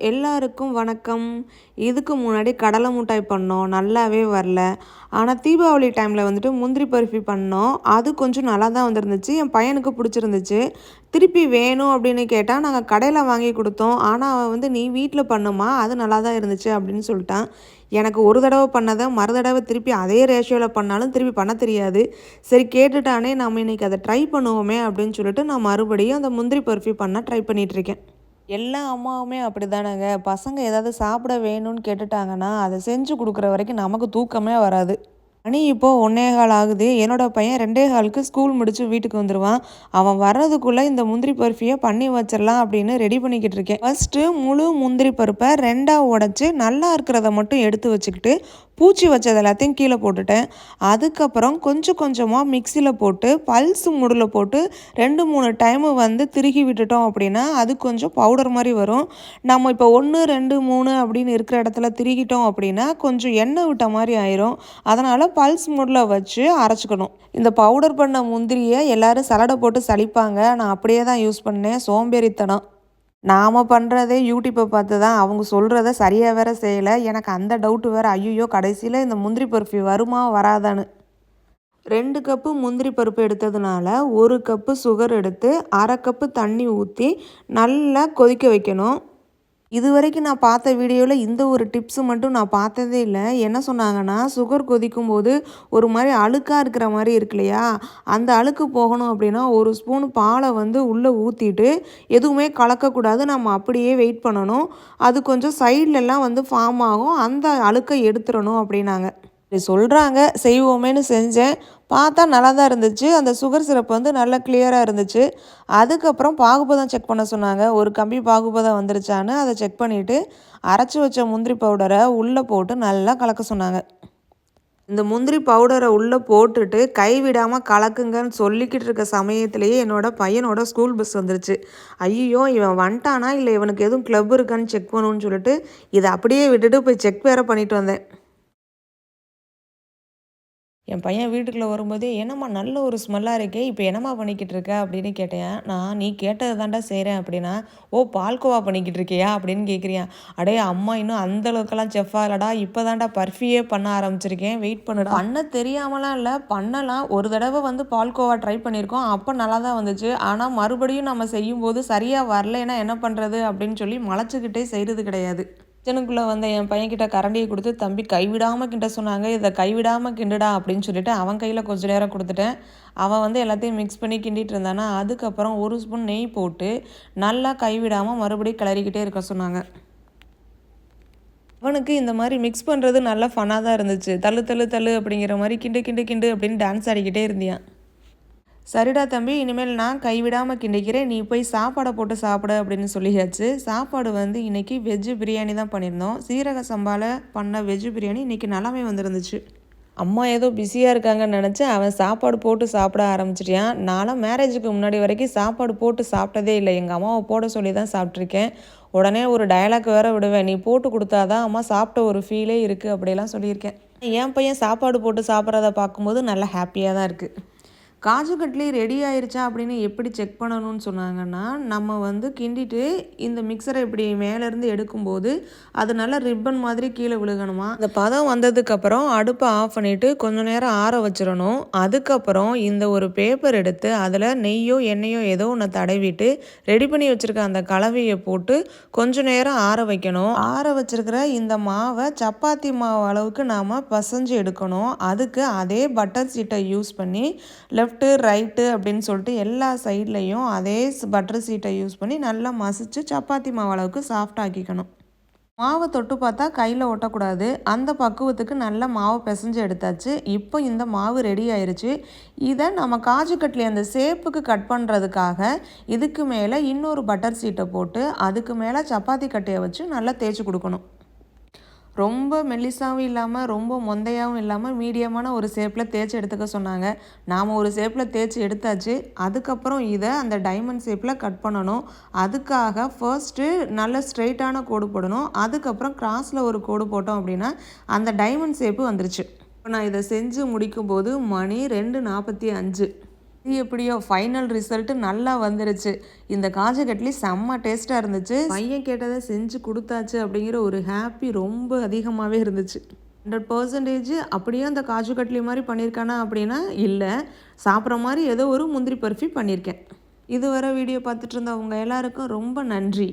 எல்லாருக்கும் வணக்கம். இதுக்கு முன்னாடி கடலை மிட்டாய் பண்ணோம், நல்லாவே வரல. ஆனால் தீபாவளி டைமில் வந்துட்டு முந்திரி பர்ஃபி பண்ணோம், அது கொஞ்சம் நல்லா தான் வந்துருந்துச்சு. என் பையனுக்கு பிடிச்சிருந்துச்சு. திருப்பி வேணும் அப்படின்னு கேட்டால் நாங்கள் கடையில் வாங்கி கொடுத்தோம். ஆனால் அவன் வந்து நீ வீட்டில் பண்ணுமா, அது நல்லா தான் இருந்துச்சு அப்படின்னு சொல்லிட்டான். எனக்கு ஒரு தடவை பண்ணதை மறு தடவை திருப்பி அதே ரேஷியோவில் பண்ணாலும் திருப்பி பண்ண தெரியாது. சரி கேட்டுட்டானே, நம்ம இன்றைக்கி அதை ட்ரை பண்ணுவோமே அப்படின்னு சொல்லிட்டு நான் மறுபடியும் அந்த முந்திரி பர்ஃபி பண்ண ட்ரை பண்ணிகிட்ருக்கேன். எல்லா அம்மாவுமே அப்படி தானேங்க. பசங்க ஏதாவது சாப்பிட வேணும்னு கேட்டுட்டாங்கன்னா அதை செஞ்சு கொடுக்குற வரைக்கும் நமக்கு தூக்கமே வராது. மணி இப்போது 1:15 ஆகுது. என்னோட பையன் 2:15க்கு ஸ்கூல் முடிச்சு வீட்டுக்கு வந்துடுவான். அவன் வர்றதுக்குள்ளே இந்த முந்திரி பர்ஃபியை பண்ணி வச்சிடலாம் அப்படின்னு ரெடி பண்ணிக்கிட்டு இருக்கேன். ஃபஸ்ட்டு முழு முந்திரி பருப்பை 2ஆக உடச்சி நல்லா இருக்கிறத மட்டும் எடுத்து வச்சுக்கிட்டு பூச்சி வச்சது எல்லாத்தையும் கீழே போட்டுட்டேன். அதுக்கப்புறம் கொஞ்சம் கொஞ்சமாக மிக்சியில் போட்டு பல்ஸ் மூடில் போட்டு 2-3 டைமு வந்து திருகி விட்டுட்டோம் அப்படின்னா அது கொஞ்சம் பவுடர் மாதிரி வரும். நம்ம இப்போ 1, 2, 3 அப்படின்னு இருக்கிற இடத்துல திருகிட்டோம் அப்படின்னா கொஞ்சம் எண்ணெய் விட்ட மாதிரி ஆயிரும். அதனால் பல்ஸ் மூடில் வச்சு அரைச்சிக்கணும். இந்த பவுடர் பண்ண முந்திரியை எல்லோரும் சலடை போட்டு சலிப்பாங்க. நான் அப்படியே தான் யூஸ் பண்ணேன். சோம்பேறித்தனம். நாம் பண்ணுறதே யூடியூப்பை பார்த்து தான். அவங்க சொல்கிறத சரியாக வேற செய்யலை. எனக்கு அந்த டவுட்டு வேறு. ஐயோ, கடைசியில் இந்த முந்திரி பருப்பி வருமா வராதான்னு. 2 கப்பு முந்திரி பருப்பு எடுத்ததுனால 1 கப்பு சுகர் எடுத்து 1/2 கப்பு தண்ணி ஊற்றி நல்லா கொதிக்க வைக்கணும். இது வரைக்கும் நான் பார்த்த வீடியோவில் இந்த ஒரு டிப்ஸு மட்டும் நான் பார்த்ததே இல்லை. என்ன சொன்னாங்கன்னா, சுகர் கொதிக்கும் போது ஒரு மாதிரி அழுக்காக இருக்கிற மாதிரி இருக்கு இல்லையா, அந்த அழுக்கு போகணும் அப்படின்னா 1 ஸ்பூன் பாலை வந்து உள்ளே ஊற்றிட்டு எதுவுமே கலக்கக்கூடாது, நம்ம அப்படியே வெயிட் பண்ணணும். அது கொஞ்சம் சைட்லலாம் வந்து ஃபார்ம் ஆகும், அந்த அழுக்கை எடுத்துடணும் அப்படின்னாங்க. இப்படி சொல்கிறாங்க, செய்வோமேனு செஞ்சேன். பார்த்தா நல்லா தான் இருந்துச்சு. அந்த சுகர் சிரப் வந்து நல்லா கிளியராக இருந்துச்சு. அதுக்கப்புறம் பாகுபதம் செக் பண்ண சொன்னாங்க. ஒரு கம்பி பாகுபதம் வந்துருச்சான்னு அதை செக் பண்ணிவிட்டு அரைச்சி வச்ச முந்திரி பவுடரை உள்ளே போட்டு நல்லா கலக்க சொன்னாங்க. இந்த முந்திரி பவுடரை உள்ளே போட்டுட்டு கைவிடாமல் கலக்குங்கன்னு சொல்லிக்கிட்டு இருக்க சமயத்திலேயே என்னோடய பையனோட ஸ்கூல் பஸ் வந்துருச்சு. ஐயோ, இவன் வந்துட்டானா இல்லை இவனுக்கு எதுவும் கிளப் இருக்கான்னு செக் பண்ணணும்னு சொல்லிட்டு இதை அப்படியே விட்டுட்டு போய் செக் வேறு பண்ணிட்டு வந்தேன். என் பையன் வீட்டுக்குள்ளே வரும்போதே, என்னம்மா நல்ல ஒரு ஸ்மெல்லாக இருக்கே, இப்போ என்னம்மா பண்ணிக்கிட்டு இருக்க அப்படின்னு கேட்டேன். நான் நீ கேட்டதை தாண்டா செய்கிறேன் அப்படின்னா, ஓ பால்கோவா பண்ணிக்கிட்டு இருக்கியா அப்படின்னு கேட்குறியான். அடே அம்மா, இன்னும் அந்தளவுக்கெல்லாம் செஃப்பாக இல்லடா, இப்போ தாண்டா பர்ஃபியே பண்ண ஆரம்பிச்சிருக்கேன், வெயிட் பண்ணுடா. பண்ண தெரியாமலாம் இல்லை, பண்ணலாம். ஒரு தடவை வந்து பால்கோவா ட்ரை பண்ணியிருக்கோம், அப்போ நல்லா தான் வந்துச்சு. ஆனால் மறுபடியும் நம்ம செய்யும்போது சரியாக வரலைன்னா என்ன பண்ணுறது அப்படின்னு சொல்லி மலைச்சிக்கிட்டே செய்கிறது கிடையாது. கிச்சனுக்குள்ளே வந்த என் பையன்கிட்ட கரண்டியை கொடுத்து, தம்பி கைவிடாமல் கிண்ட சொன்னாங்க, இதை கைவிடாமல் கிண்டுடா அப்படின்னு சொல்லிட்டு அவன் கையில் கொஞ்சம் நேரம் கொடுத்துட்டேன். அவன் வந்து எல்லாத்தையும் மிக்ஸ் பண்ணி கிண்டிட்டு இருந்தானா. அதுக்கப்புறம் 1 ஸ்பூன் நெய் போட்டு நல்லா கைவிடாமல் மறுபடியும் கிளறிக்கிட்டே இருக்க சொன்னாங்க. அவனுக்கு இந்த மாதிரி மிக்ஸ் பண்ணுறது நல்லா ஃபன்னாக தான் இருந்துச்சு. தள்ளு தள்ளு தள்ளு அப்படிங்கிற மாதிரி கிண்டு கிண்டு கிண்டு அப்படின்னு டான்ஸ் ஆடிக்கிட்டே இருந்தியான். சரிடா தம்பி, இனிமேல் நான் கைவிடாமல் கிண்டிக்கிறேன், நீ போய் சாப்பாடை போட்டு சாப்பிடு அப்படின்னு சொல்லியாச்சு. சாப்பாடு வந்து இன்றைக்கி வெஜ்ஜு பிரியாணி தான் பண்ணியிருந்தோம். சீரக சம்பாவில் பண்ண வெஜ்ஜு பிரியாணி இன்றைக்கி நல்லாவே வந்துருந்துச்சு. அம்மா ஏதோ பிஸியாக இருக்காங்கன்னு நினச்சி அவன் சாப்பாடு போட்டு சாப்பிட ஆரம்பிச்சிட்டியான். நானும் மேரேஜுக்கு முன்னாடி வரைக்கும் சாப்பாடு போட்டு சாப்பிட்டதே இல்லை. எங்கள் அம்மாவை போட சொல்லி தான் சாப்பிட்ருக்கேன். உடனே ஒரு டயலாக் வேறு விடுவேன், நீ போட்டு கொடுத்தாதான் அம்மா சாப்பிட்ட ஒரு ஃபீலே இருக்குது அப்படிலாம் சொல்லியிருக்கேன். என் பையன் சாப்பாடு போட்டு சாப்பிட்றத பார்க்கும்போது நல்லா ஹாப்பியாக தான் இருக்குது. காஜு கட்லி ரெடி ஆயிடுச்சா அப்படின்னு எப்படி செக் பண்ணணும்னு சொன்னாங்கன்னா, நம்ம வந்து கிண்டிட்டு இந்த மிக்சரை இப்படி மேலேருந்து எடுக்கும்போது அது நல்லா ரிப்பன் மாதிரி கீழே விழுகணுமா. இந்த பதம் வந்ததுக்கப்புறம் அடுப்பை ஆஃப் பண்ணிவிட்டு கொஞ்சம் நேரம் ஆற வச்சிடணும். அதுக்கப்புறம் இந்த ஒரு பேப்பர் எடுத்து அதில் நெய்யோ எண்ணெயோ ஏதோ ஒன்று தடவிட்டு ரெடி பண்ணி வச்சுருக்க அந்த கலவையை போட்டு கொஞ்சம் நேரம் ஆற வைக்கணும். ஆற வச்சுருக்கிற இந்த மாவை சப்பாத்தி மாவு அளவுக்கு நாம் பசைஞ்சு எடுக்கணும். அதுக்கு அதே பட்டர் சீட்டை யூஸ் பண்ணி லெஃப்ட்டு ரைட்டு அப்படின்னு சொல்லிட்டு எல்லா சைட்லேயும் அதே பட்டர் சீட்டை யூஸ் பண்ணி நல்லா மசிச்சு சப்பாத்தி மாவு அளவுக்கு சாஃப்ட் ஆக்கிக்கணும். மாவை தொட்டு பார்த்தா கையில் ஒட்டக்கூடாது. அந்த பக்குவத்துக்கு நல்லா மாவை பிசைஞ்சு எடுத்தாச்சு. இப்போ இந்த மாவு ரெடி ஆயிடுச்சு. இதை நம்ம காஜு கட்லி அந்த ஷேப்புக்கு கட் பண்ணுறதுக்காக இதுக்கு மேலே இன்னொரு பட்டர் சீட்டை போட்டு அதுக்கு மேலே சப்பாத்தி கட்டையை வச்சு நல்லா தேய்ச்சி கொடுக்கணும். ரொம்ப மெல்லிசாவும் இல்லாமல் ரொம்ப மொந்தையாகவும் இல்லாமல் மீடியமான ஒரு ஷேப்பில் தேய்ச்சி எடுத்துக்க சொன்னாங்க. நாம் ஒரு ஷேப்பில் தேய்ச்சி எடுத்தாச்சு. அதுக்கப்புறம் இதை அந்த டைமண்ட் ஷேப்பில் கட் பண்ணணும். அதுக்காக ஃபர்ஸ்ட்டு நல்ல ஸ்ட்ரெயிட்டான கோடு போடணும். அதுக்கப்புறம் கிராஸில் ஒரு கோடு போட்டோம் அப்படின்னா அந்த டைமண்ட் ஷேப்பு வந்துருச்சு. இப்போ நான் இதை செஞ்சு முடிக்கும்போது மணி 2:45. எப்படியோ ஃபைனல் ரிசல்ட்டு நல்லா வந்துருச்சு. இந்த காஜு கட்லி செம்ம டேஸ்ட்டாக இருந்துச்சு. பையன் கேட்டதை செஞ்சு கொடுத்தாச்சு அப்படிங்கிற ஒரு ஹாப்பி ரொம்ப அதிகமாகவே இருந்துச்சு. 100% அப்படியே அந்த காஜு கட்லி மாதிரி பண்ணியிருக்கானா அப்படின்னா இல்லை, சாப்பிட்ற மாதிரி ஏதோ ஒரு முந்திரி பர்ஃபி பண்ணியிருக்கேன். இதுவரை வீடியோ பார்த்துட்டு இருந்தவங்க எல்லாருக்கும் ரொம்ப நன்றி.